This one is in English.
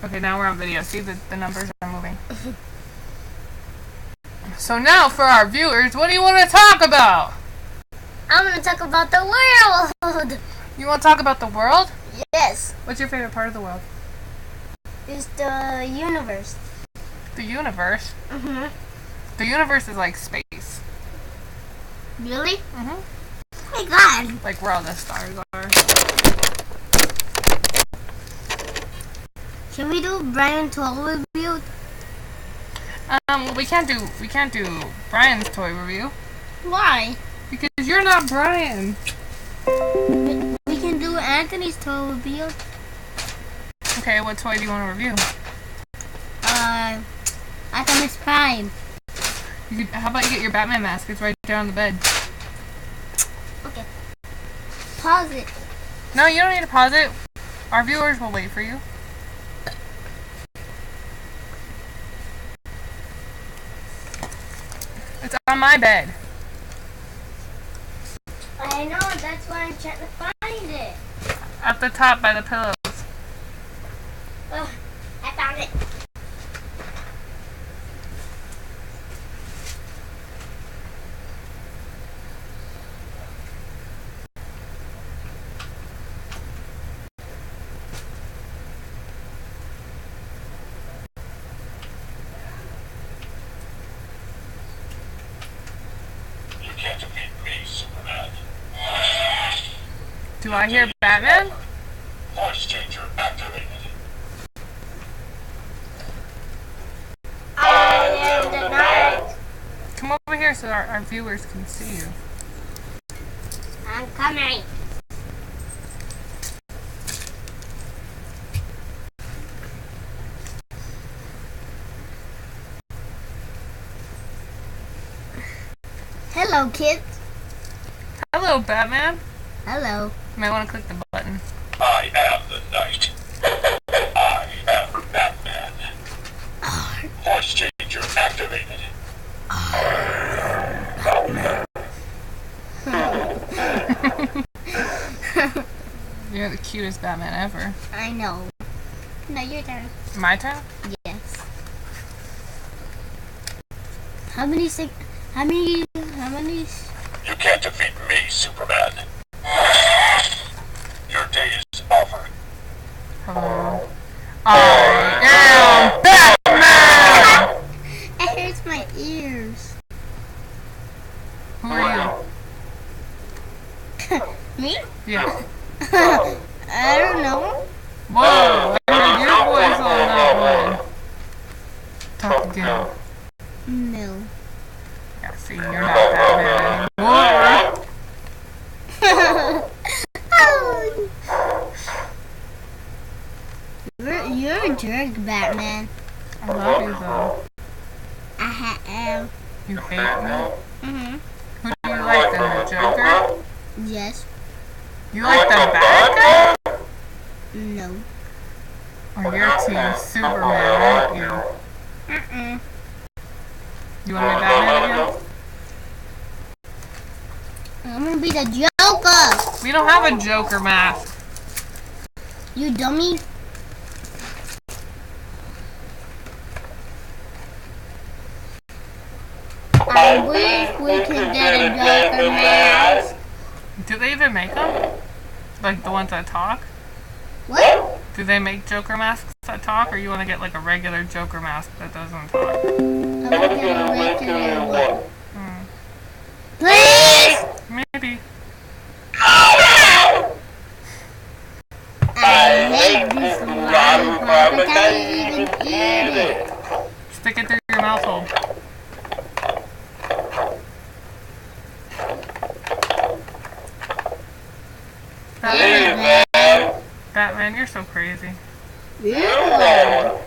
Okay, now we're on video. See, the numbers are moving. So now for our viewers, what do you want to talk about? I'm going to talk about the world. You want to talk about the world? Yes. What's your favorite part of the world? It's the universe. The universe? Mm-hmm. The universe is like space. Really? Mm-hmm. Oh my God. Like where all the stars are. Can we do Brian toy review? We can't do Brian's toy review. Why? Because you're not Brian. We can do Anthony's toy review. Okay, what toy do you want to review? Optimus Prime. How about you get your Batman mask? It's right there on the bed. Okay. Pause it. No, you don't need to pause it. Our viewers will wait for you. It's on my bed. I know, that's why I'm trying to find it. At the top by the pillows. Ugh, I found it. You can't defeat me, Superman. Do I hear Batman? Voice changer activated. I am the night. Come over here so our viewers can see you. I'm coming. Hello, kids. Hello, Batman. Hello. You might want to click the button. I am the Knight. I am Batman. Voice changer activated. You're the cutest Batman ever. I know. No, your turn. My turn? Yes. How many? You can't defeat me, Superman. Your day is over. Hello. I am Batman! It hurts my ears. Who are Me? you? Yeah. I don't know. Whoa! I heard your voice on that one. Talk again. No. Yeah, see, you're not Batman anymore. You're a jerk, Batman. I love you though. I am. You hate me? Mhm. Who do you like then, the Joker? Yes. You like the bad guy? No. Or you're Team Superman, aren't you? You want to be Batman again? I'm gonna be the Joker. We don't have a Joker mask. You dummy. I wish we could get a Joker mask. Do they even make them? Like the ones that talk? What? Do they make Joker masks that talk, or you want to get like a regular Joker mask that doesn't talk? I'm gonna get a regular one. Hmm. Please! Maybe. I hate this lollipop. I can't even eat it. Stick it through your mouth hole. Batman, you're so crazy. Yeah.